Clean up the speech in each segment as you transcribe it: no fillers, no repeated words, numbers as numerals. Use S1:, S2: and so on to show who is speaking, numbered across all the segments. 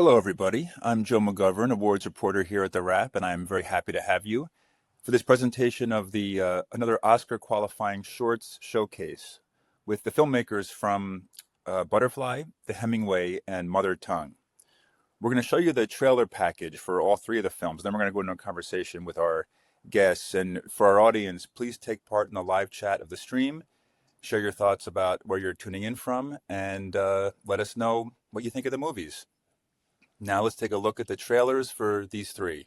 S1: Hello, everybody. I'm Joe McGovern, awards reporter here at TheWrap, and I'm very happy to have you for this presentation of the another Oscar qualifying shorts showcase with the filmmakers from Butterfly, The Hemingway, and Mother Tongue. We're going to show you the trailer package for all three of the films. Then we're going to go into a conversation with our guests. And for our audience, please take part in the live chat of the stream. Share your thoughts about where you're tuning in from, and let us know what you think of the movies. Now let's take a look at the trailers for these three.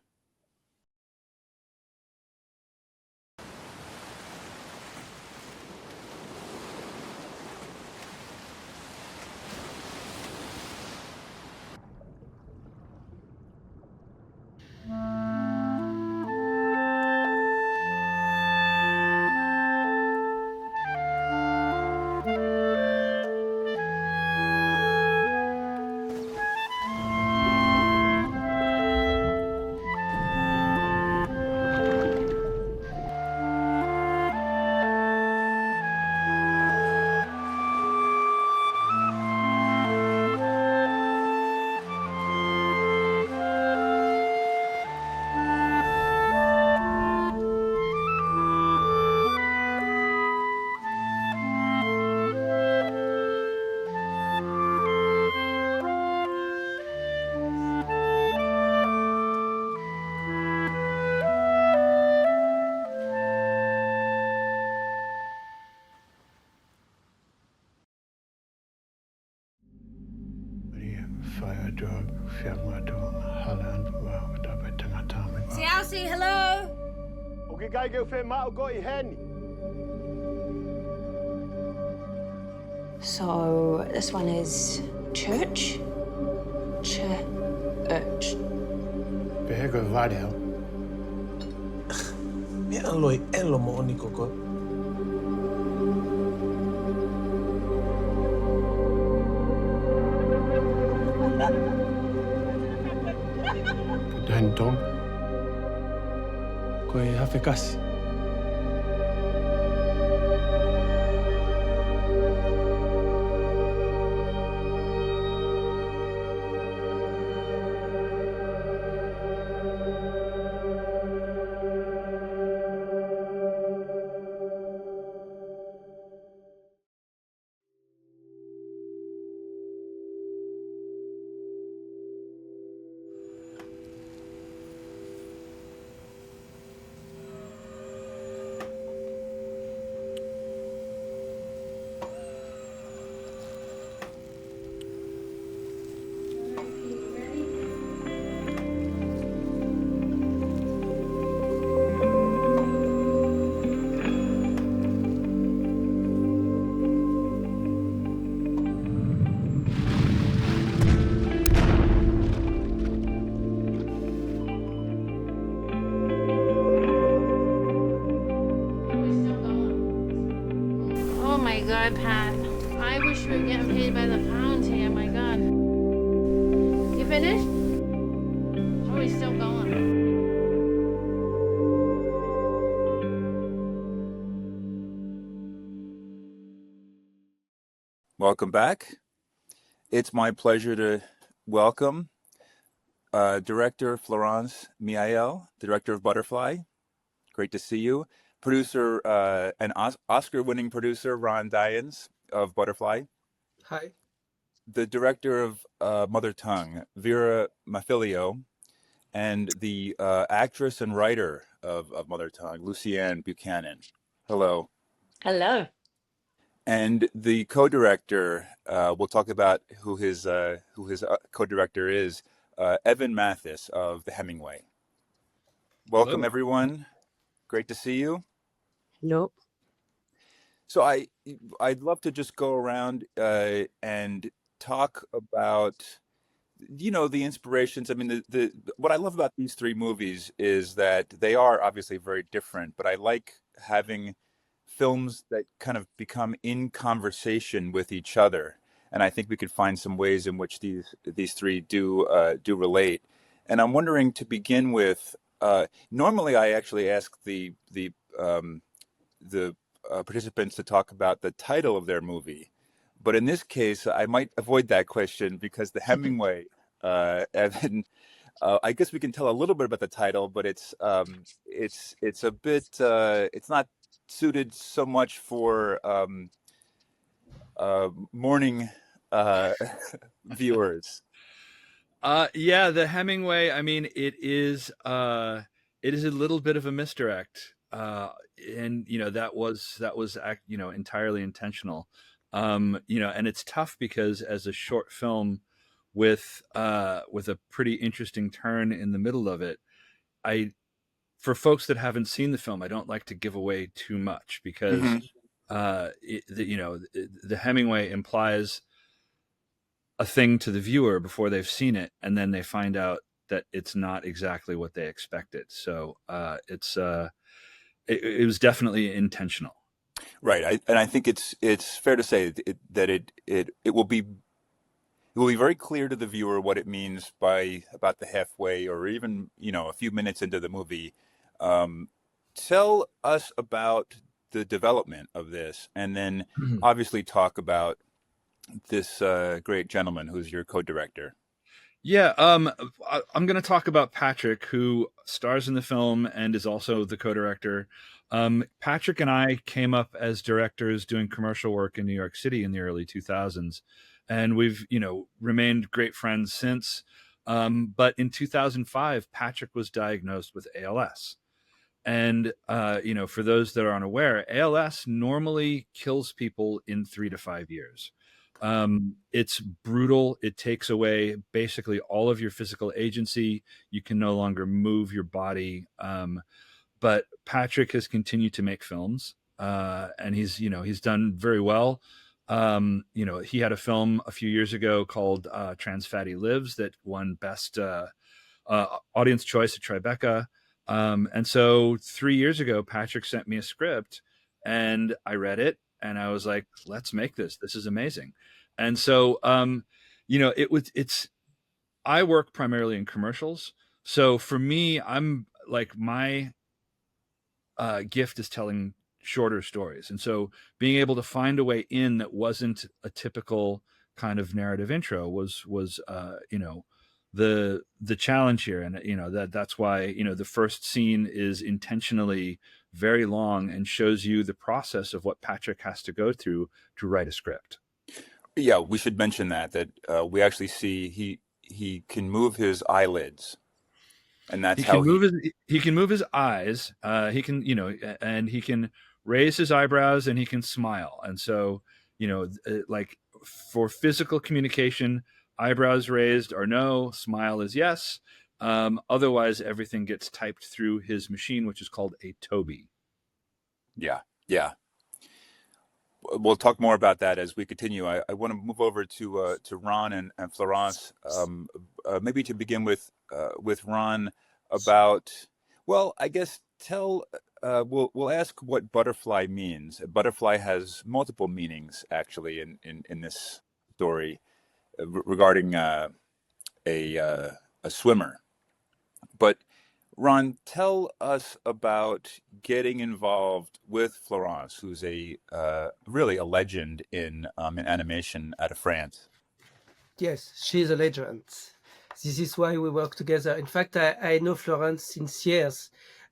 S2: Siausi, hello?
S3: Okay, guy, go for Matt. Got your hen.
S2: So, this one is church? Church.
S4: Behego vario. Mi aloi elo mo oni koko. Dan dom. Koe hafe kasi.
S5: Oh my God, Pat. I wish we were getting paid by the pound here, my God. You finished? Or are we still going?
S1: Welcome back. It's my pleasure to welcome director Florence Miael, the director of Butterfly. Great to see you. Producer and Oscar-winning producer Ron Dyens of Butterfly.
S4: Hi.
S1: The director of Mother Tongue, Vera Mafilio, and the actress and writer of Mother Tongue, Lucianne Buchanan. Hello.
S2: Hello.
S1: And the co-director, we'll talk about who his co-director is, Evan Mathis of The Hemingway. Welcome,
S4: Hello.
S1: everyone. Great to see you.
S2: Nope.
S1: So I'd love to just go around and talk about, the inspirations. I mean, the what I love about these three movies is that they are obviously very different, but I like having films that kind of become in conversation with each other. And I think we could find some ways in which these three do relate. And I'm wondering, to begin with, normally I actually ask the participants to talk about the title of their movie, but in this case I might avoid that question because The Hemingway And then I guess we can tell a little bit about the title, but it's a bit it's not suited so much for morning uh, viewers.
S6: Yeah, the Hemingway. I mean, it is a little bit of a misdirect, and that was entirely intentional. And it's tough because as a short film with a pretty interesting turn in the middle of it, I for folks that haven't seen the film, I don't like to give away too much because
S1: Hmm.
S6: the Hemingway implies a thing to the viewer before they've seen it, and then they find out that it's not exactly what they expected. So it was definitely intentional.
S1: Right, and I think it's fair to say that it will be very clear to the viewer what it means by about the halfway, or even a few minutes into the movie. Um, Tell us about the development of this, and then obviously talk about this great gentleman who's your co-director.
S6: Yeah, I'm going to talk about Patrick, who stars in the film and is also the co-director. Patrick and I came up as directors doing commercial work in New York City in the early 2000s, and we've remained great friends since. But in 2005, Patrick was diagnosed with ALS. And for those that are unaware, ALS normally kills people in 3 to 5 years. It's brutal. It takes away basically all of your physical agency. You can no longer move your body. But Patrick has continued to make films, and he's done very well. He had a film a few years ago called Trans Fatty Lives that won Best Audience Choice at Tribeca. And so 3 years ago, Patrick sent me a script, and I read it, and I was like, "Let's make this. This is amazing." And so, it's. I work primarily in commercials, so for me, I'm like my gift is telling shorter stories, and so being able to find a way in that wasn't a typical kind of narrative intro was the challenge here. And that's why the first scene is intentionally very long and shows you the process of what Patrick has to go through to write a script.
S1: Yeah, we should mention that we actually see he can move his eyelids, and that's
S6: He
S1: how
S6: can move
S1: he.
S6: his eyes. He can and he can raise his eyebrows, and he can smile. And so like for physical communication, eyebrows raised are no, smile is yes. Otherwise, everything gets typed through his machine, which is called a Toby.
S1: Yeah, yeah. We'll talk more about that as we continue. I want to move over to Ron and Florence. Maybe to begin with Ron about, well, I guess we'll ask what butterfly means. Butterfly has multiple meanings actually in this story regarding a swimmer. But Ron, tell us about getting involved with Florence, who's a really a legend in animation out of France.
S7: Yes, she's a legend. This is why we work together. In fact, I know Florence since years.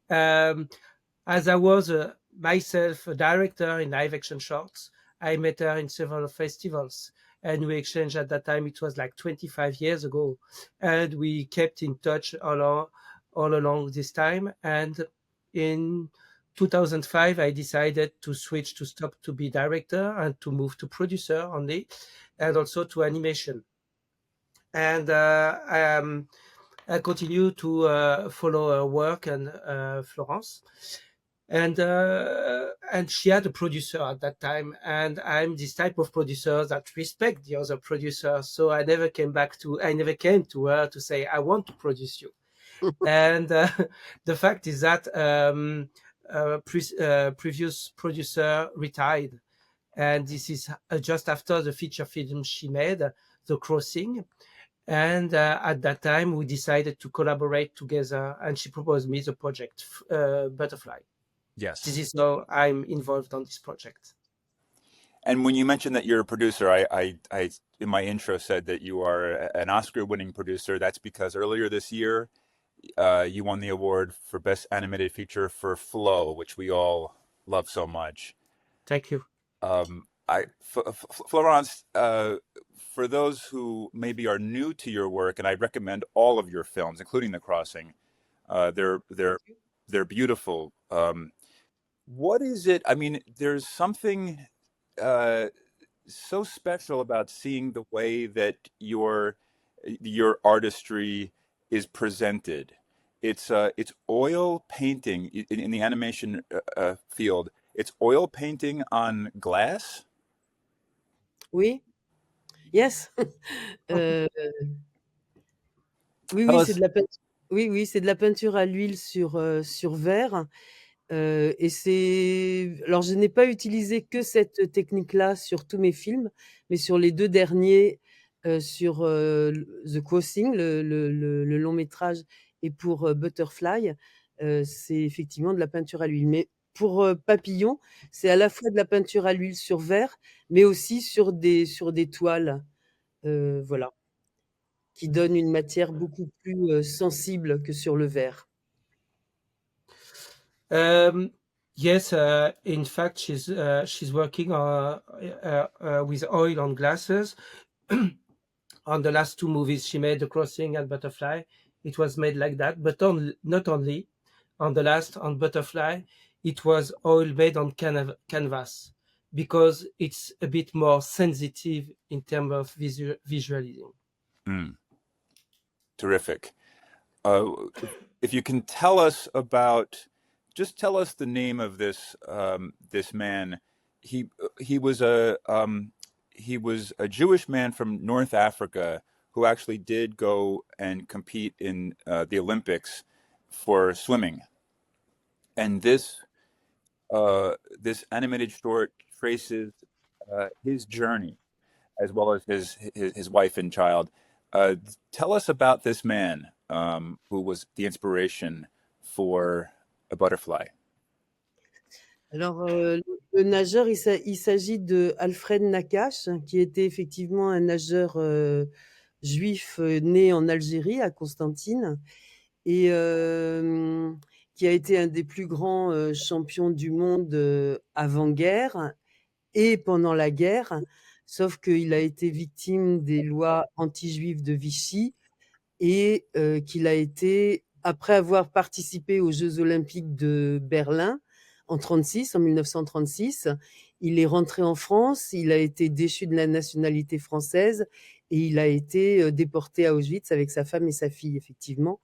S7: As I was myself a director in live action shorts, I met her in several festivals, and we exchanged at that time. It was like 25 years ago, and we kept in touch all along this time. And in 2005, I decided to switch to stop to be director and to move to producer only, and also to animation. And I continue to follow her work and Florence. And she had a producer at that time, and I'm this type of producer that respect the other producer. So I never came to her to say I want to produce you. And the fact is that previous producer retired, and this is just after the feature film she made, The Crossing. And at that time, we decided to collaborate together, and she proposed me the project Butterfly.
S6: Yes.
S7: This is how I'm involved on this project.
S1: And when you mentioned that you're a producer, I in my intro said that you are an Oscar-winning producer. That's because earlier this year, you won the award for Best Animated Feature for Flow, which we all love so much.
S7: Thank you.
S1: Florence, for those who maybe are new to your work, and I recommend all of your films, including The Crossing. They're beautiful. What is it? I mean, there's something uh, so special about seeing the way that your artistry is presented. It's oil painting in the animation field. It's oil painting on glass.
S2: Oui. Yes. Euh, oui,
S1: Tell
S2: oui, c'est
S1: us.
S2: de la peinture. Oui, oui, c'est de la peinture à l'huile sur verre. Et alors je n'ai pas utilisé que cette technique-là sur tous mes films, mais sur les 2 derniers, sur, The Crossing, le long métrage et pour, Butterfly, c'est effectivement de la peinture à l'huile. Mais pour, Papillon, c'est à la fois de la peinture à l'huile sur verre, mais aussi sur des toiles, voilà, qui donnent une matière beaucoup plus, sensible que sur le verre.
S7: Um, yes, in fact, she's working with oil on glasses. On the last 2 movies she made, The Crossing and Butterfly, it was made like that. But not only on the last, on Butterfly, it was oil made on canvas because it's a bit more sensitive in terms of visualizing.
S1: Mm, terrific. If you can tell us about, just tell us the name of this man. He was a Jewish man from North Africa who actually did go and compete in the Olympics for swimming. And this animated short traces his journey as well as his wife and child. Uh, Tell us about this man who was the inspiration for a butterfly.
S2: Alors, le nageur, il s'agit de Alfred Nakache, qui était effectivement un nageur, juif, né en Algérie, à Constantine et qui a été un des plus grands, champions du monde, avant-guerre et pendant la guerre. Sauf qu'il a été victime des lois anti-juives de Vichy et qu'il a été, après avoir participé aux Jeux olympiques de Berlin en 1936, il est rentré en France, il a été déchu de la nationalité française et il a été déporté à Auschwitz avec sa femme et sa fille, effectivement.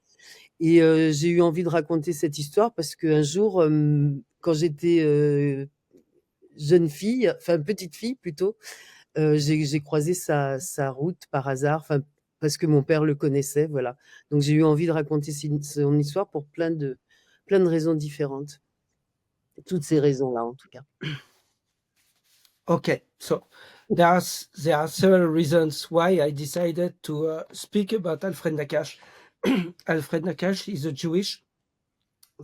S2: Et j'ai eu envie de raconter cette histoire parce qu'un jour, quand j'étais jeune fille, enfin petite fille plutôt, j'ai croisé sa route par hasard, enfin, parce que mon père le connaissait, voilà. Donc j'ai eu envie de raconter son histoire pour plein de raisons différentes. Toutes ces raisons-là, en tout cas.
S7: Okay, so there are several reasons why I decided to speak about Alfred Nakache. Alfred Nakache is a Jewish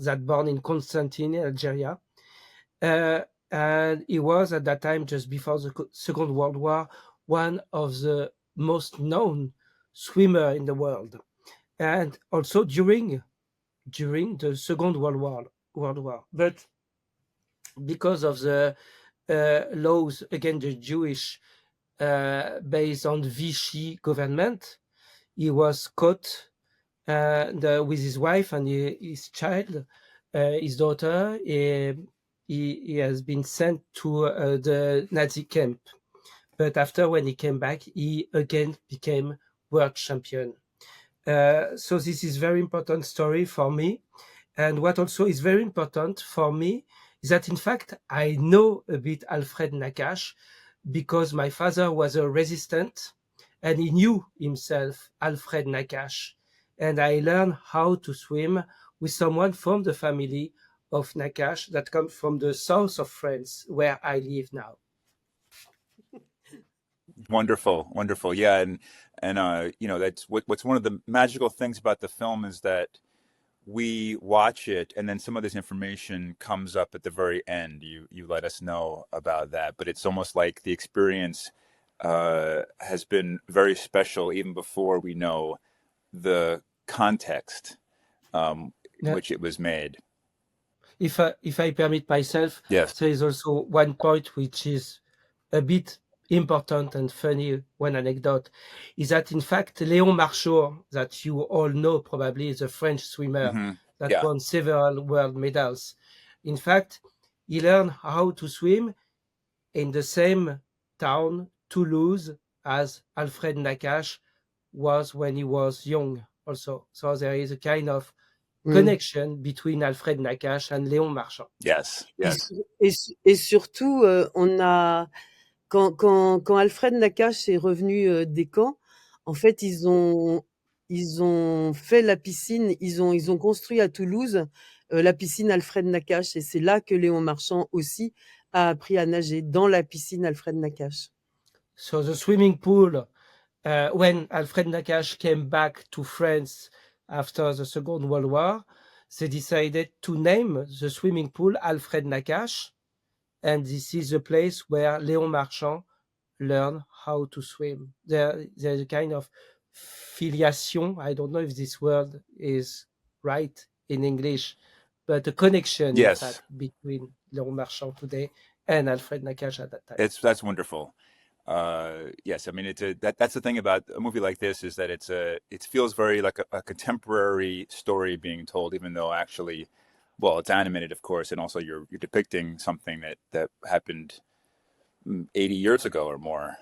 S7: that born in Constantine, Algeria. And he was at that time, just before the Second World War, one of the most known swimmer in the world. And also during the Second World War. But because of the laws against the Jewish based on Vichy government, he was caught with his wife and his child, his daughter. He has been sent to the Nazi camp. But after, when he came back, he again became world champion. So this is very important story for me. And what also is very important for me is that, in fact, I know a bit Alfred Nakache because my father was a resistant and he knew himself Alfred Nakache. And I learned how to swim with someone from the family of Nakache that comes from the south of France, where I live now.
S1: Wonderful, wonderful. Yeah, and you know, that's what's one of the magical things about the film is that we watch it, and then some of this information comes up at the very end. You let us know about that, but it's almost like the experience has been very special even before we know the context in
S7: Yeah.
S1: which it was made.
S7: If I permit myself,
S1: Yes.
S7: there is also one point which is a bit important and funny, one anecdote, is that in fact Léon Marchand, that you all know probably, is a French swimmer
S1: Hmm.
S7: that
S1: Yeah.
S7: won several world medals. In fact, he learned how to swim in the same town, Toulouse, as Alfred Nakache was when he was young also. So there is a kind of connection between Alfred Nakache and Léon Marchand.
S1: Yes.
S2: Et,
S1: Yes.
S2: et surtout, on a quand Alfred Nakache est revenu des camps, en fait, ils ont fait la piscine, ils ont construit à Toulouse la piscine Alfred Nakache, et c'est là que Léon Marchand aussi a appris à nager, dans la piscine Alfred Nakache.
S7: So the swimming pool, when Alfred Nakache came back to France after the Second World War, they decided to name the swimming pool Alfred Nakache, and this is the place where Léon Marchand learned how to swim. There's a kind of filiation. I don't know if this word is right in English, but a connection, in
S1: Yes.
S7: fact, between Léon Marchand today and Alfred Nakache at that time.
S1: That's wonderful. Yes, I mean that's the thing about a movie like this, is that it feels very like a contemporary story being told, even though actually, well, it's animated, of course, and also you're depicting something that happened 80 years ago or more.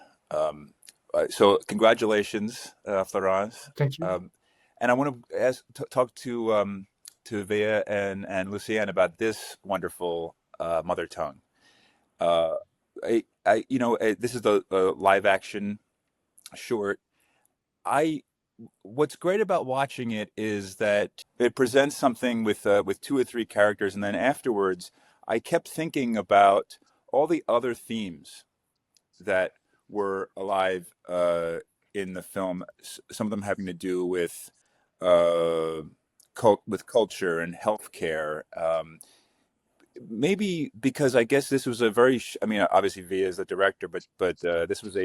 S1: So congratulations, Florence.
S7: Thank you.
S1: And I want to talk to Vea and Lucienne about this wonderful mother tongue. This is the live action short. What's great about watching it is that it presents something with 2 or 3 characters, and then afterwards, I kept thinking about all the other themes that were alive in the film. Some of them having to do with culture and healthcare. Maybe because I guess this was a very, I mean, obviously Via is the director, but this was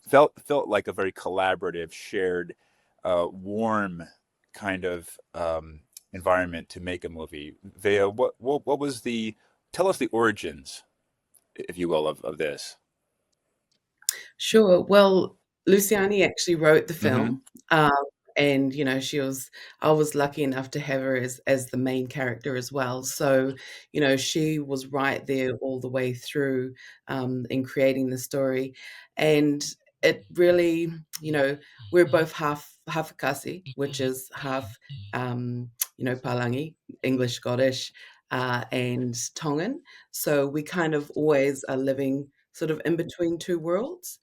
S1: felt like a very collaborative, shared, warm kind of environment to make a movie. Via, what was tell us the origins, if you will, of this.
S8: Sure. Well, Luciani actually wrote the
S1: Mm-hmm.
S8: film, and I was lucky enough to have her as the main character as well. So, she was right there all the way through in creating the story, and it really, we're both half Kasi, which is half, Palangi, English Scottish, and Tongan. So we kind of always are living sort of in between two worlds.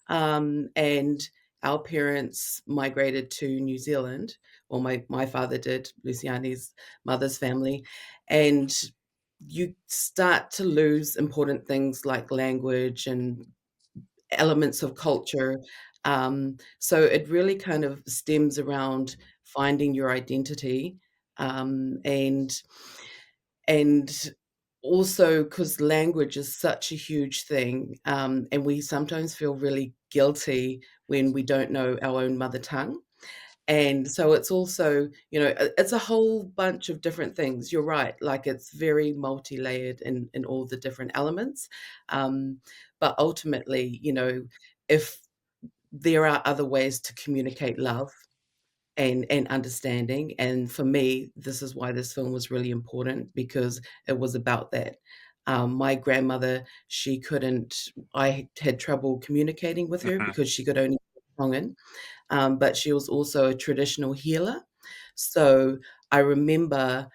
S8: And our parents migrated to New Zealand. Well, my father did, Luciani's mother's family. And you start to lose important things like language and elements of culture. So it really kind of stems around finding your identity, and also because language is such a huge thing, and we sometimes feel really guilty when we don't know our own mother tongue. And so it's also, it's a whole bunch of different things. You're right, like it's very multi-layered in all the different elements. But ultimately, if there are other ways to communicate love and understanding. And for me, this is why this film was really important, because it was about that. My grandmother, I had trouble communicating with her
S1: Mm-hmm.
S8: because she could only speak Tongan, but she was also a traditional healer. So I remember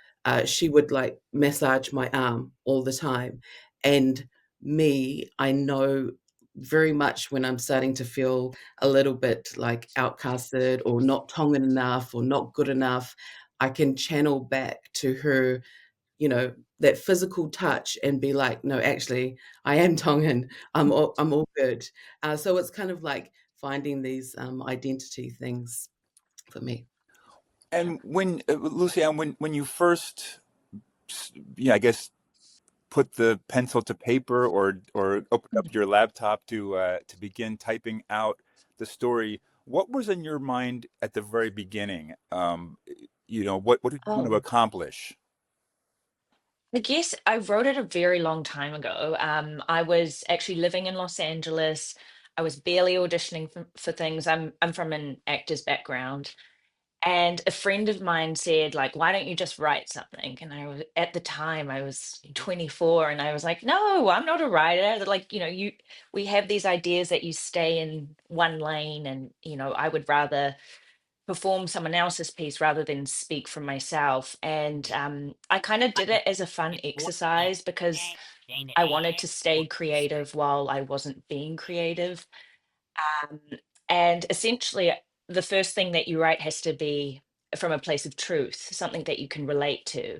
S8: she would like massage my arm all the time. And I know very much when I'm starting to feel a little bit like outcasted or not Tongan enough or not good enough, I can channel back to her, that physical touch and be like, no, actually, I am Tongan. I'm all good. So it's kind of like finding these identity things for me.
S1: And when Lucianne, when you first, I guess, put the pencil to paper or opened up your laptop to begin typing out the story, what was in your mind at the very beginning? What did you want to
S9: Oh,
S1: accomplish?
S9: I guess I wrote it a very long time ago. I was actually living in Los Angeles. I was barely auditioning for things. I'm from an actor's background, and a friend of mine said, like, "Why don't you just write something?" And I was at the time I was 24, and I was like, "No, I'm not a writer." They're like, we have these ideas that you stay in one lane, and I would rather perform someone else's piece rather than speak for myself. And I kind of did it as a fun exercise because I wanted to stay creative while I wasn't being creative. Um, and essentially, the first thing that you write has to be from a place of truth, something that you can relate to.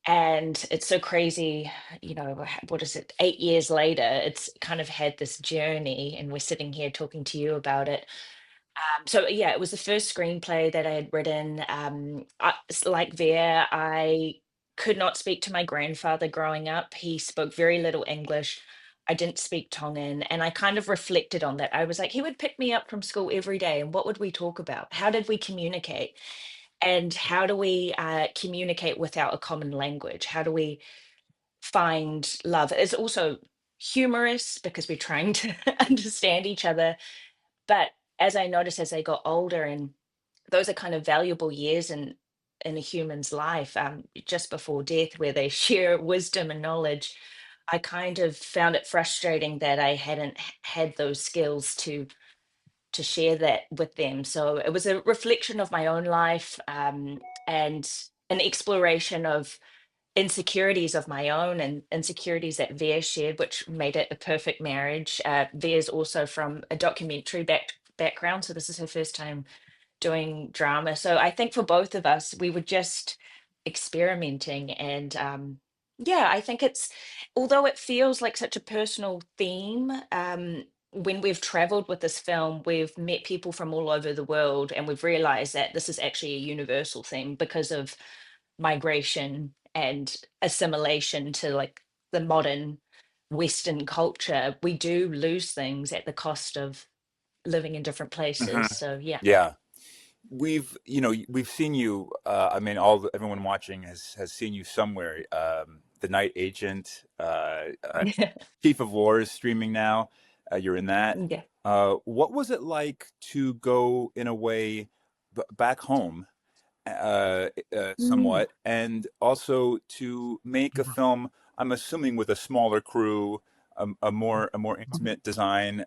S9: And it's so crazy, what is it, 8 years later, it's kind of had this journey, and we're sitting here talking to you about it. So yeah, it was the first screenplay that I had written. Like Veer, I could not speak to my grandfather growing up. He spoke very little English. I didn't speak Tongan, and I kind of reflected on that. I was like, he would pick me up from school every day, and what would we talk about? How did we communicate? And how do we communicate without a common language? How do we find love? It's also humorous because we're trying to understand each other, but as I noticed as I got older, and those are kind of valuable years in a human's life, just before death, where they share wisdom and knowledge, I kind of found it frustrating that I hadn't had those skills to share that with them. So it was a reflection of my own life, and an exploration of insecurities of my own and insecurities that Veer shared, which made it a perfect marriage. Veer's also from a documentary background, so this is her first time doing drama. So I think for both of us, we were just experimenting. And yeah, I think although it feels like such a personal theme, when we've traveled with this film, we've met people from all over the world, and we've realized that this is actually a universal theme because of migration and assimilation to like the modern Western culture. We do lose things at the cost of living in different
S1: Hmm.
S9: places. So yeah.
S1: Yeah. We've seen you. I mean, everyone watching has seen you somewhere. The Night Agent, Chief of War is streaming now. You're in that.
S9: Yeah.
S1: What was it like to go in a way back home,
S9: Mm.
S1: somewhat, and also to make a film? I'm assuming with a smaller crew, a more intimate design.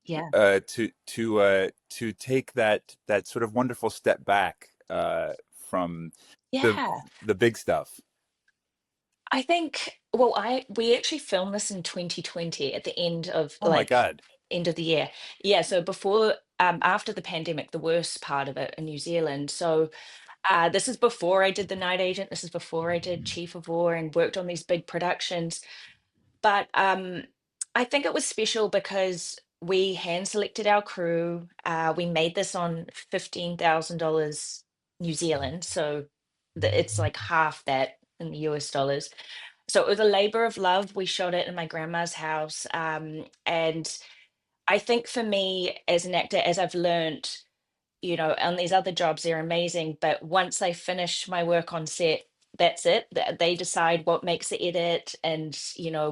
S9: Yeah.
S1: To take that sort of wonderful step back from the
S9: Yeah.
S1: the big stuff.
S9: I think, well, we actually filmed this in 2020 at the end of
S1: Oh my God.
S9: end of the year. Yeah, so after the pandemic, the worst part of it in New Zealand. So this is before I did The Night Agent. This is before I did Chief of War and worked on these big productions. But I think it was special because we hand selected our crew. We made this on $15,000 New Zealand, so it's like half that in the US dollars. So it was a labor of love. We shot it in my grandma's house, and I think for me as an actor, as I've learned, on these other jobs, they're amazing. But once I finish my work on set, that's it. They decide what makes the edit and,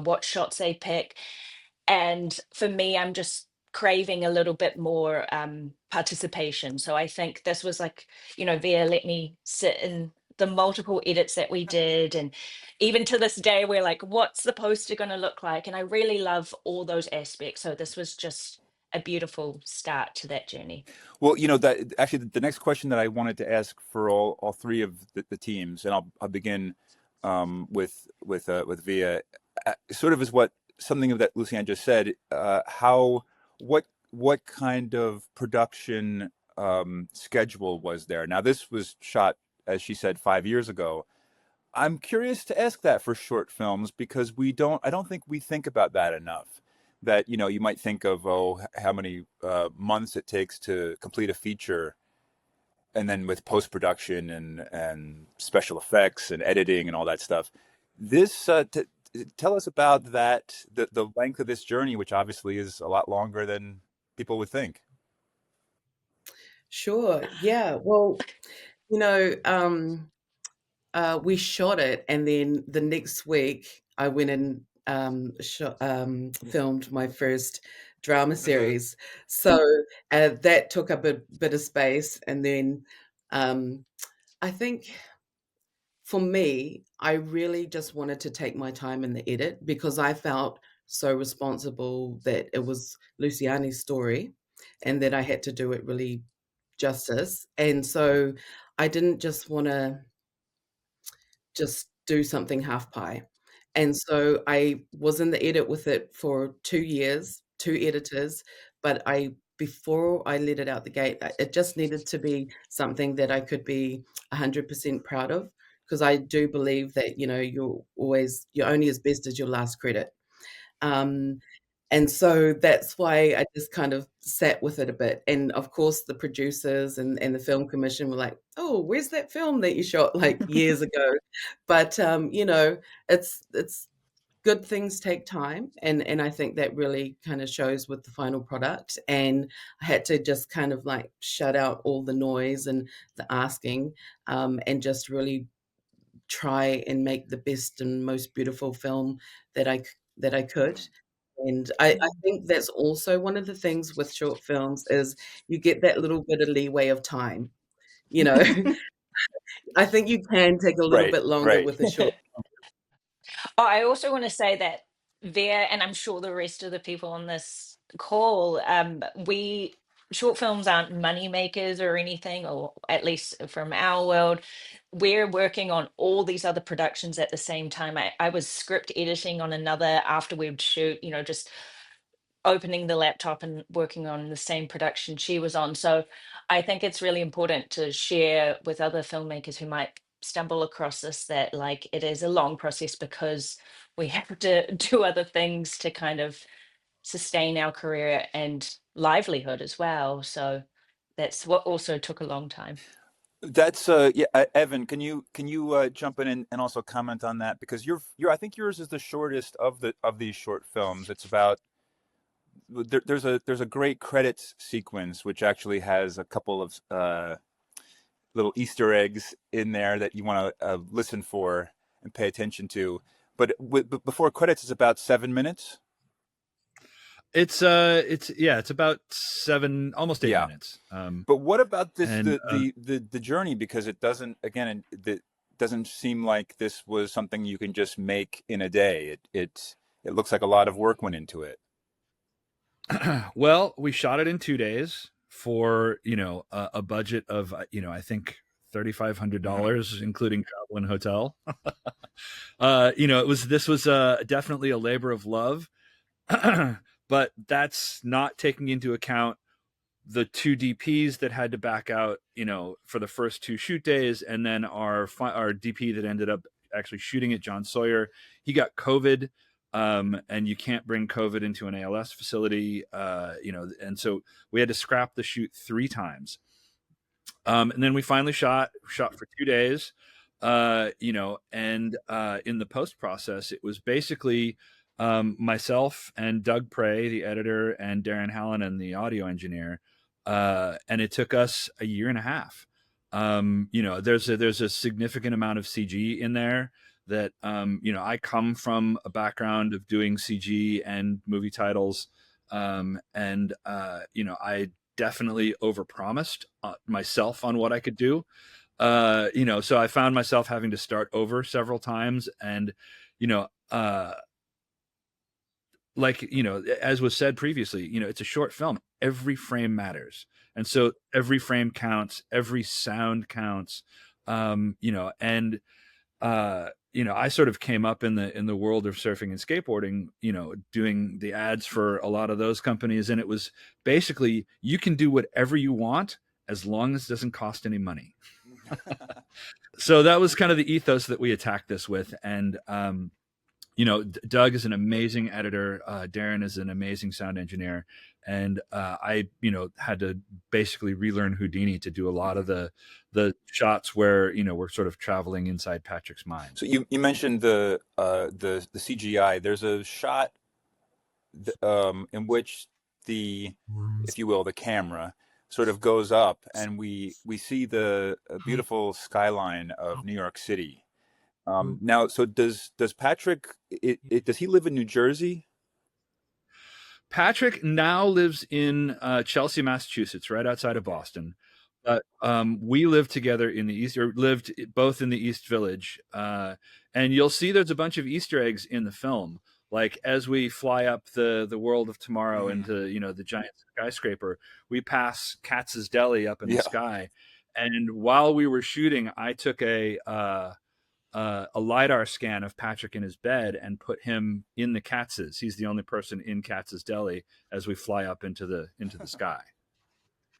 S9: what shots they pick. And for me, I'm just craving a little bit more participation. So I think this was like, Via let me sit in the multiple edits that we did. And even to this day, we're like, what's the poster going to look like? And I really love all those aspects. So this was just a beautiful start to that journey.
S1: Well, that actually the next question that I wanted to ask for all three of the teams, and I'll begin with Via, sort of is what something of that Lucianne just said. How what kind of production schedule was there? Now this was shot, as she said, 5 years ago. I'm curious to ask that for short films because I don't think we think about that enough. That, you might think of, how many months it takes to complete a feature. and then with post production and special effects and editing and all that stuff. This tell us about that, the length of this journey, which obviously is a lot longer than people would think.
S8: Sure. Yeah. Well, you know, we shot it, and then the next week I went and filmed my first drama series. So that took up a bit of space, and then I think for me, I really just wanted to take my time in the edit because I felt so responsible that it was Luciani's story and that I had to do it really justice. And so I didn't just want to just do something half pie. And so I was in the edit with it for 2 years, 2 editors, but before I let it out the gate, it just needed to be something that I could be 100% proud of, because I do believe that, you're only as best as your last credit. And so that's why I just kind of sat with it a bit. And of course, the producers and the film commission were like, "Oh, where's that film that you shot like years ago?" But it's good things take time, and I think that really kind of shows with the final product. And I had to just kind of like shut out all the noise and the asking, and just really try and make the best and most beautiful film that I could. And I think that's also one of the things with short films is you get that little bit of leeway of time. You know, I think you can take a little
S1: Right,
S8: bit longer
S1: right.
S8: with a short.
S9: Oh, I also want to say that there, and I'm sure the rest of the people on this call, we short films aren't money makers or anything, or at least from our world. We're working on all these other productions at the same time. I was script editing on another after we'd shoot, just opening the laptop and working on the same production she was on. So I think it's really important to share with other filmmakers who might stumble across this that like it is a long process because we have to do other things to kind of sustain our career and livelihood as well. So that's what also took a long time.
S1: That's yeah, Evan, can you jump in and also comment on that, because I think yours is the shortest of these short films. It's about there's a great credits sequence which actually has a couple of little Easter eggs in there that you want to listen for and pay attention to. But before credits is about 7 minutes.
S6: It's it's about 7, almost 8
S1: Yeah.
S6: minutes.
S1: But what about this
S6: and
S1: the journey? Because it doesn't, again, it doesn't seem like this was something you can just make in a day. It looks like a lot of work went into it.
S6: well, we shot it in 2 days for a budget of I think $3,500, including travel and hotel. This was definitely a labor of love, but that's not taking into account the 2 DPs that had to back out, for the first 2 shoot days, and then our DP that ended up actually shooting it, John Sawyer, he got COVID, and you can't bring COVID into an ALS facility, and so we had to scrap the shoot 3 times. And then we finally shot for 2 days, and in the post process, it was basically myself and Doug Prey, the editor, and Darren Hallinan, the audio engineer, and it took us a year and a half. There's a significant amount of CG in there that I come from a background of doing CG and movie titles, and I definitely overpromised myself on what I could do. So I found myself having to start over several times, and as was said previously, it's a short film. Every frame matters, and so every frame counts. Every sound counts. I sort of came up in the world of surfing and skateboarding, doing the ads for a lot of those companies, and it was basically you can do whatever you want as long as it doesn't cost any money. So that was kind of the ethos that we attacked this with, and Doug is an amazing editor. Darren is an amazing sound engineer, and I had to basically relearn Houdini to do a lot of the shots where we're sort of traveling inside Patrick's mind.
S1: So you mentioned the CGI. There's a shot in which if you will, the camera sort of goes up, and we see the beautiful skyline of New York City. Now, so does Patrick? Does he live in New Jersey?
S6: Patrick now lives in Chelsea, Massachusetts, right outside of Boston. But we lived together in the East, or lived both in the East Village. And you'll see there's a bunch of Easter eggs in the film. Like as we fly up the world of tomorrow into the giant skyscraper, we pass Katz's Deli up in the sky. And while we were shooting, I took a LiDAR scan of Patrick in his bed and put him in the Katz's. He's the only person in Katz's Deli as we fly up into the sky.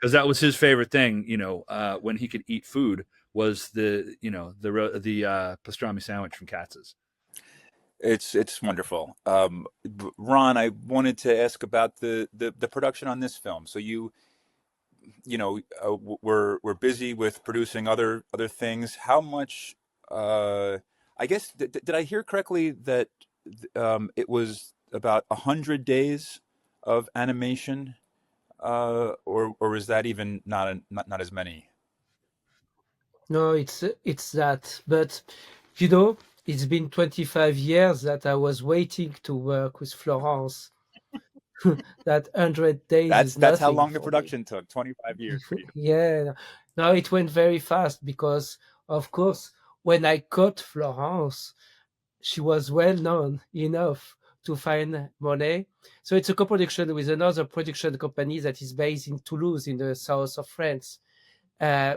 S6: Because that was his favorite thing, when he could eat food, was the pastrami sandwich from Katz's.
S1: It's wonderful. Ron, I wanted to ask about the production on this film. So we're busy with producing other things. How much? I guess did I hear correctly that it was about 100 days of animation, or is that even not as many?
S7: No, it's that. But it's been 25 years that I was waiting to work with Florence. That 100 days is
S1: That's how
S7: nothing
S1: long the
S7: for me.
S1: production took. 25 years for you.
S7: Yeah, no, it went very fast because, of course, when I caught Florence, she was well known enough to find money. So it's a co-production with another production company that is based in Toulouse, in the south of France,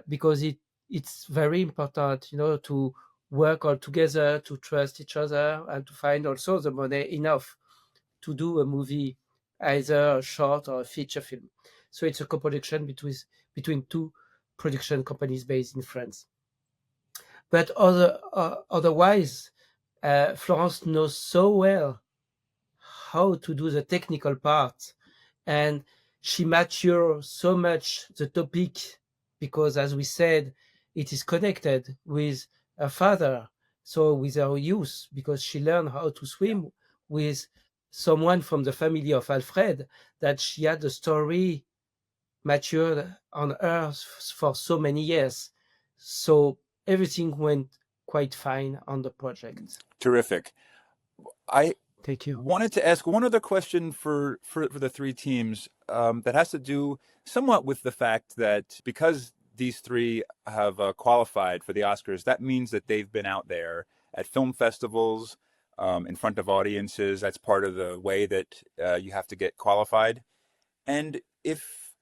S7: because it's very important, to work all together, to trust each other, and to find also the money enough to do a movie, either a short or a feature film. So it's a co-production between two production companies based in France. But otherwise, Florence knows so well how to do the technical part, and she matures so much the topic because, as we said, it is connected with her father, so with her youth, because she learned how to swim with someone from the family of Alfred, that she had the story matured on her for so many years. So everything went quite fine on the project.
S1: Terrific. I
S7: Thank you.
S1: wanted to ask one other question for the three teams that has to do somewhat with the fact that because these three have qualified for the Oscars, that means that they've been out there at film festivals, in front of audiences. That's part of the way that you have to get qualified. And if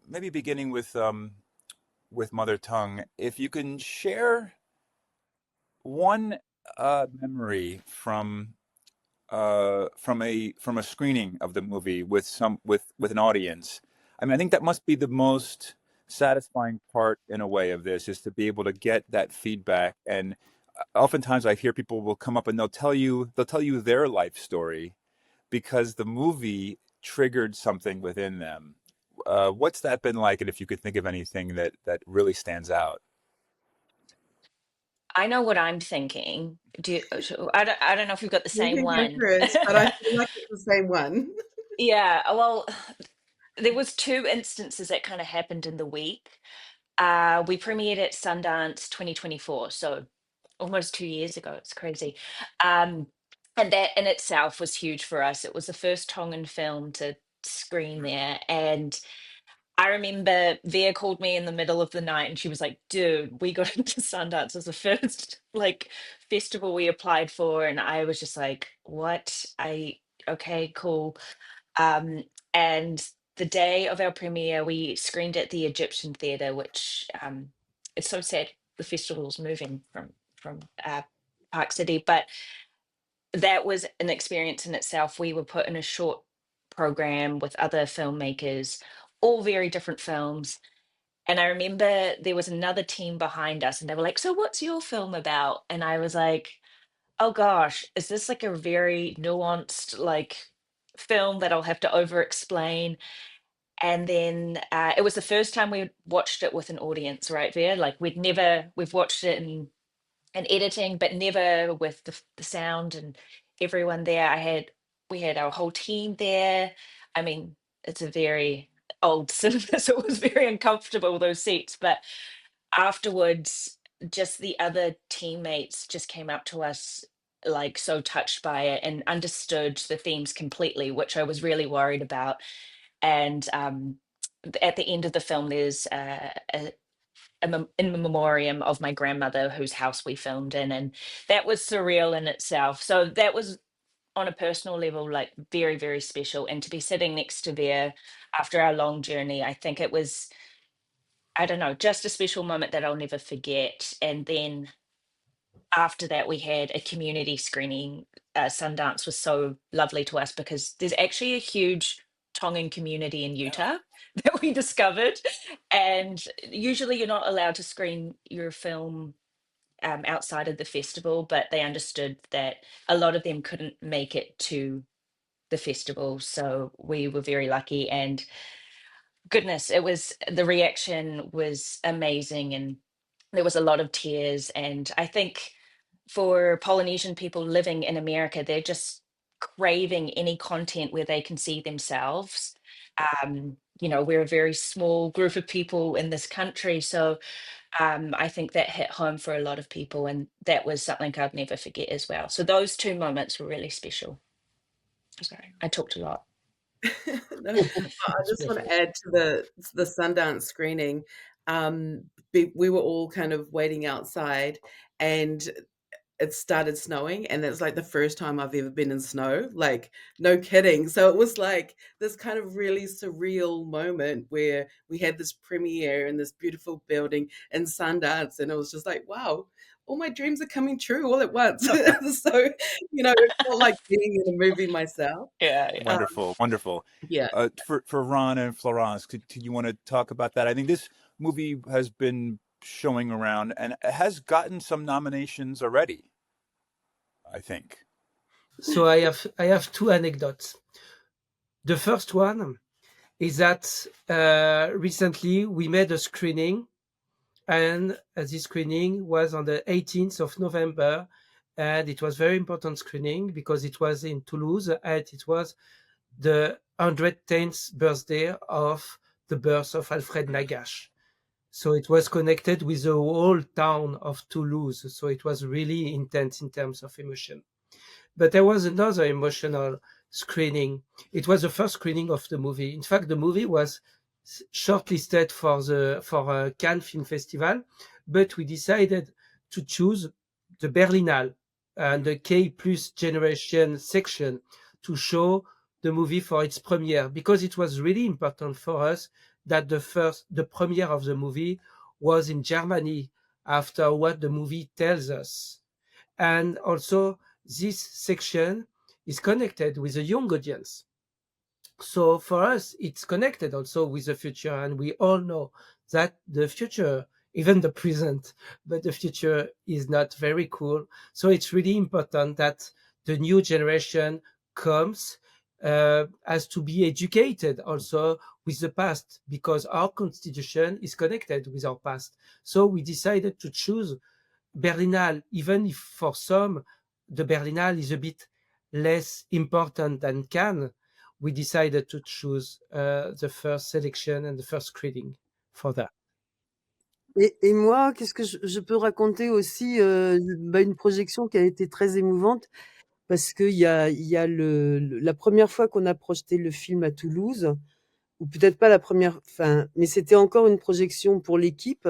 S1: maybe beginning with Mother Tongue, if you can share one memory from a screening of the movie with an audience. I mean, I think that must be the most satisfying part in a way of this, is to be able to get that feedback. And oftentimes I hear people will come up and they'll tell you their life story because the movie triggered something within them. What's that been like? And if you could think of anything that really stands out.
S9: I know what I'm thinking. I don't know if you've got the
S8: You
S9: same
S8: can go
S9: one.
S8: first, but I feel like it's the same one.
S9: Yeah, well, there was two instances that kind of happened in the week. We premiered at Sundance 2024, so almost 2 years ago. It's crazy. And that in itself was huge for us. It was the first Tongan film to screen there. And I remember Via called me in the middle of the night and she was like, dude, we got into Sundance as the first like festival we applied for. And I was just like, what? Okay, cool. Um, and the day of our premiere, we screened at the Egyptian Theatre, which it's so sad the festival's moving from Park City, but that was an experience in itself. We were put in a short program with other filmmakers, all very different films. And I remember there was another team behind us, and they were like, so what's your film about? And I was like, oh gosh, is this like a very nuanced, like film that I'll have to over explain. And then it was the first time we watched it with an audience, right there. Like we've watched it in editing, but never with the sound and everyone there. We had our whole team there. I mean, it's a very old cinema, so it was very uncomfortable, those seats. But afterwards, just the other teammates just came up to us like so touched by it and understood the themes completely, which I was really worried about. And at the end of the film, there's in memoriam of my grandmother whose house we filmed in, and that was surreal in itself. So that was on a personal level like very, very special. And to be sitting next to Vera after our long journey, I think it was, I don't know, just a special moment that I'll never forget. And then after that, we had a community screening. Sundance was so lovely to us because there's actually a huge Tongan community in Utah that we discovered. And usually you're not allowed to screen your film outside of the festival, but they understood that a lot of them couldn't make it to the festival. So we were very lucky. And goodness, the reaction was amazing. And there was a lot of tears. And I think for Polynesian people living in America, they're just craving any content where they can see themselves. We're a very small group of people in this country. So I think that hit home for a lot of people. And that was something I'd never forget as well. So those two moments were really special. Sorry, I talked a lot.
S8: No, I just want to add to the Sundance screening. We were all kind of waiting outside, and it started snowing, and it's like the first time I've ever been in snow, like no kidding. So it was like this kind of really surreal moment where we had this premiere in this beautiful building in Sundance, and it was just like, wow, all my dreams are coming true all at once. So, it felt like being in a movie myself.
S9: Yeah.
S1: Wonderful.
S8: Yeah.
S1: For Ron and Florence, could you want to talk about that? I think this movie has been showing around and it has gotten some nominations already, I think.
S7: So I have two anecdotes. The first one is that recently we made a screening, and this screening was on the 18th of November, and it was very important screening because it was in Toulouse, and it was the 110th birthday of the birth of Alfred Nagash. So it was connected with the whole town of Toulouse. So it was really intense in terms of emotion. But there was another emotional screening. It was the first screening of the movie. In fact, the movie was shortlisted for Cannes Film Festival, but we decided to choose the Berlinale and the K plus generation section to show the movie for its premiere, because it was really important for us that the premiere of the movie was in Germany after what the movie tells us. And also this section is connected with a young audience. So for us, it's connected also with the future. And we all know that the future, even the present, but the future is not very cool. So it's really important that the new generation comes has to be educated also with the past, because our constitution is connected with our past. So we decided to choose Berlinale, even if for some the Berlinale is a bit less important than Cannes. We decided to choose the first selection and the first screening for that.
S2: Et moi, qu'est-ce que je peux raconter aussi, une projection qui a été très émouvante, parce qu'il y a la première fois qu'on a projeté le film à Toulouse, ou peut-être pas la première, mais c'était encore une projection pour l'équipe,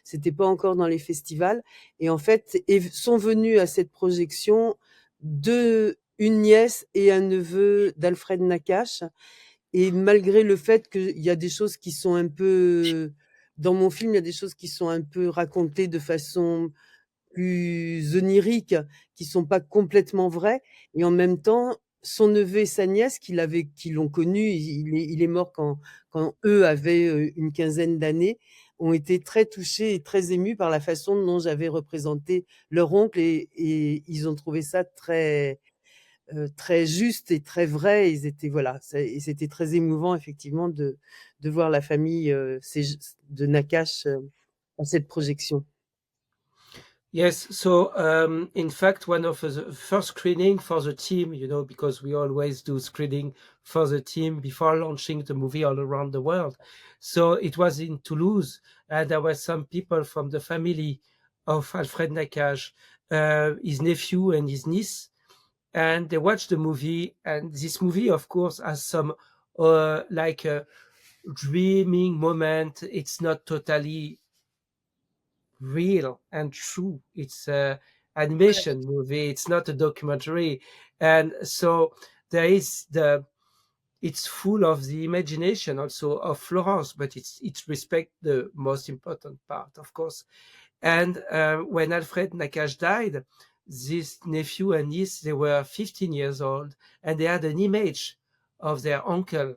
S2: c'était pas encore dans les festivals. Et en fait, sont venus à cette projection une nièce et un neveu d'Alfred Nakache. Et malgré le fait qu'il y a des choses qui sont un peu, dans mon film, il y a des choses qui sont un peu racontées de façon plus onirique, qui sont pas complètement vraies. Et en même temps, son neveu et sa nièce, qui l'ont connu, il est mort quand eux avaient une quinzaine d'années, ont été très touchés et très émus par la façon dont j'avais représenté leur oncle, et ils ont trouvé ça très, très justes et très vrais. Ils étaient voilà, et c'était très émouvant effectivement de voir la famille de Nakash à cette projection.
S7: Yes, so in fact, one of the first screening for the team, because we always do screening for the team before launching the movie all around the world. So it was in Toulouse, and there were some people from the family of Alfred Nakash, his nephew and his niece, and they watched the movie. And this movie, of course, has some like a dreaming moment. It's not totally real and true. It's a animation movie. It's not a documentary, and so there is it's full of the imagination also of Florence, but it respect the most important part, of course. And when Alfred Nakash died, this nephew and niece, they were 15 years old, and they had an image of their uncle,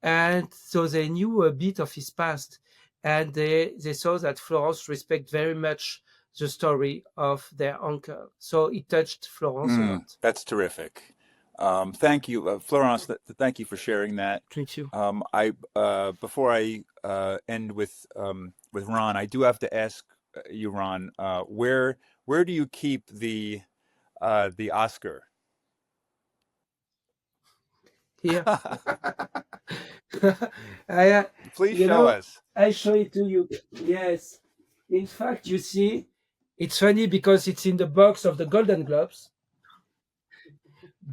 S7: and so they knew a bit of his past, and they saw that Florence respect very much the story of their uncle. So it touched Florence a lot.
S1: That's terrific. Thank you, Florence. Thank you for sharing that.
S10: Thank you.
S1: Before I end with Ron, I do have to ask you, Ron, where do you keep the Oscar?
S7: Here.
S1: Please show us.
S7: I show it to you. Yes. In fact, you see, it's funny because it's in the box of the Golden Globes,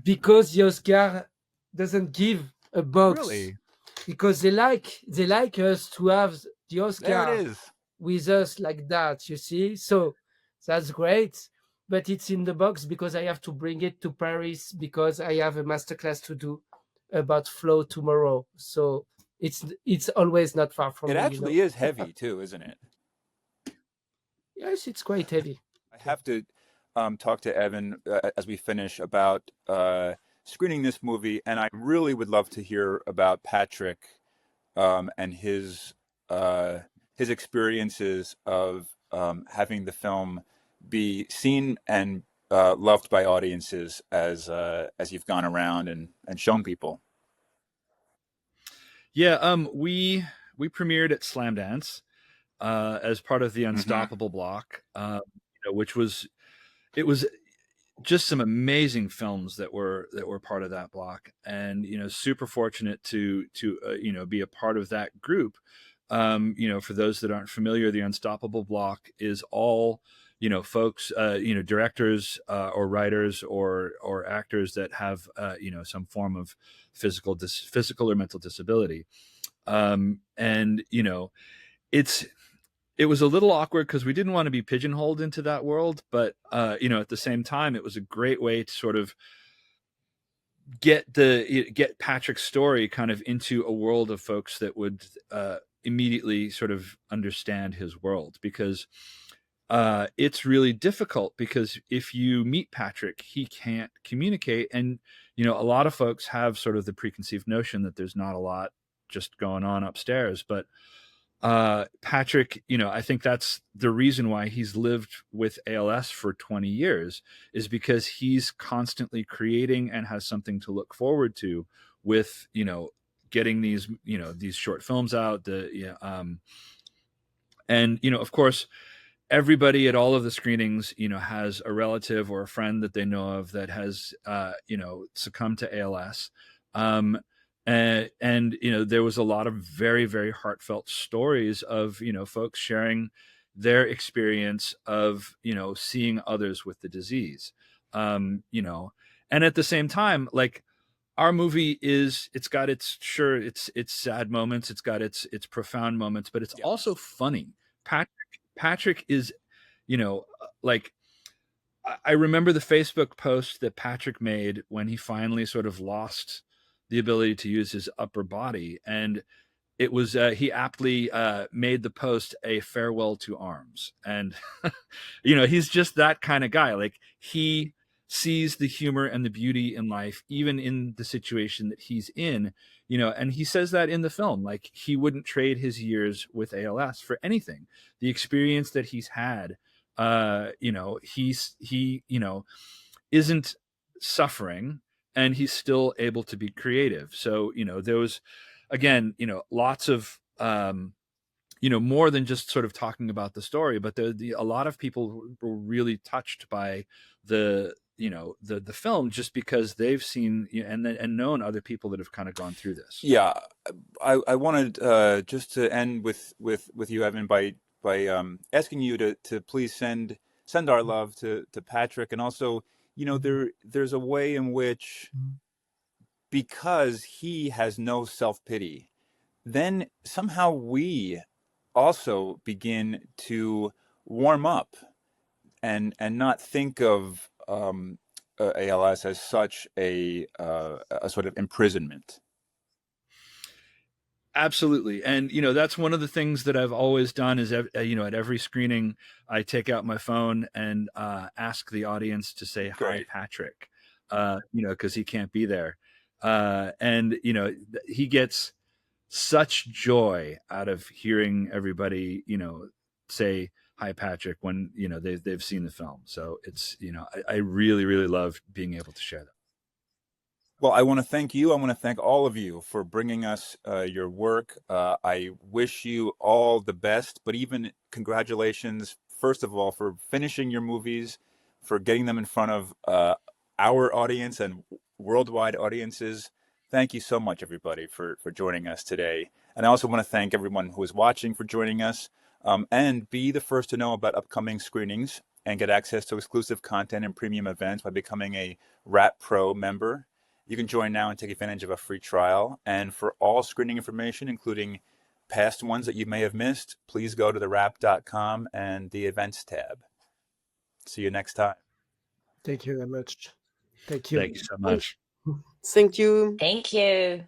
S7: because the Oscar doesn't give a box.
S1: Really?
S7: Because they like us to have the Oscar
S1: There it is.
S7: with us like that, you see. So that's great. But it's in the box because I have to bring it to Paris, because I have a masterclass to do about flow tomorrow. So it's always not far from
S1: It
S7: me.
S1: actually is heavy too, isn't it?
S7: Yes, it's quite heavy.
S1: I have to talk to Evan as we finish about screening this movie, and I really would love to hear about Patrick and his experiences of having the film be seen and loved by audiences as you've gone around and shown people.
S6: Yeah, we premiered at Slamdance as part of the Unstoppable block, which was just some amazing films that were part of that block, and super fortunate to be a part of that group. For those that aren't familiar, the Unstoppable block is all folks, directors or writers or actors that have some form of physical or mental disability, and it was a little awkward because we didn't want to be pigeonholed into that world, but at the same time, it was a great way to sort of get Patrick's story kind of into a world of folks that would immediately sort of understand his world, because it's really difficult, because if you meet Patrick, he can't communicate, and a lot of folks have sort of the preconceived notion that there's not a lot just going on upstairs, but Patrick, I think that's the reason why he's lived with ALS for 20 years, is because he's constantly creating and has something to look forward to with, getting these short films out, and of course, everybody at all of the screenings, has a relative or a friend that they know of that has, succumbed to ALS. And there was a lot of very, very heartfelt stories of folks sharing their experience of seeing others with the disease, and at the same time, like, our movie it's got its sad moments, it's got its profound moments, but it's also funny. Patrick is like, I remember the Facebook post that Patrick made when he finally sort of lost the ability to use his upper body, and it was he aptly made the post a farewell to arms, and he's just that kind of guy. Like, he sees the humor and the beauty in life, even in the situation that he's in, and he says that in the film. Like, he wouldn't trade his years with ALS for anything. The experience that he's had, he isn't suffering. and he's still able to be creative. So, there was, again, lots of, more than just sort of talking about the story, but a lot of people were really touched by the the film, just because they've seen and known other people that have kind of gone through this.
S1: Yeah, I wanted just to end with you, Evan, by asking you to please send our love to Patrick, and also, there's a way in which, because he has no self-pity, then somehow we also begin to warm up and not think of ALS as such a sort of imprisonment.
S6: Absolutely. And, that's one of the things that I've always done is, at every screening, I take out my phone and ask the audience to say,
S1: Great.
S6: "Hi, Patrick," because he can't be there. And, he gets such joy out of hearing everybody, say, "Hi, Patrick," when, they've seen the film. So it's, I really, really love being able to share that.
S1: Well, I want to thank you. I want to thank all of you for bringing us your work. I wish you all the best, but even congratulations, first of all, for finishing your movies, for getting them in front of our audience and worldwide audiences. Thank you so much, everybody, for joining us today. And I also want to thank everyone who is watching for joining us. And be the first to know about upcoming screenings and get access to exclusive content and premium events by becoming a TheWrap Pro member. You can join now and take advantage of a free trial. And for all screening information, including past ones that you may have missed, please go to TheWrap.com and the events tab. See you next time.
S7: Thank you very much. Thank you.
S6: Thank you so much.
S2: Thank you.
S9: Thank you.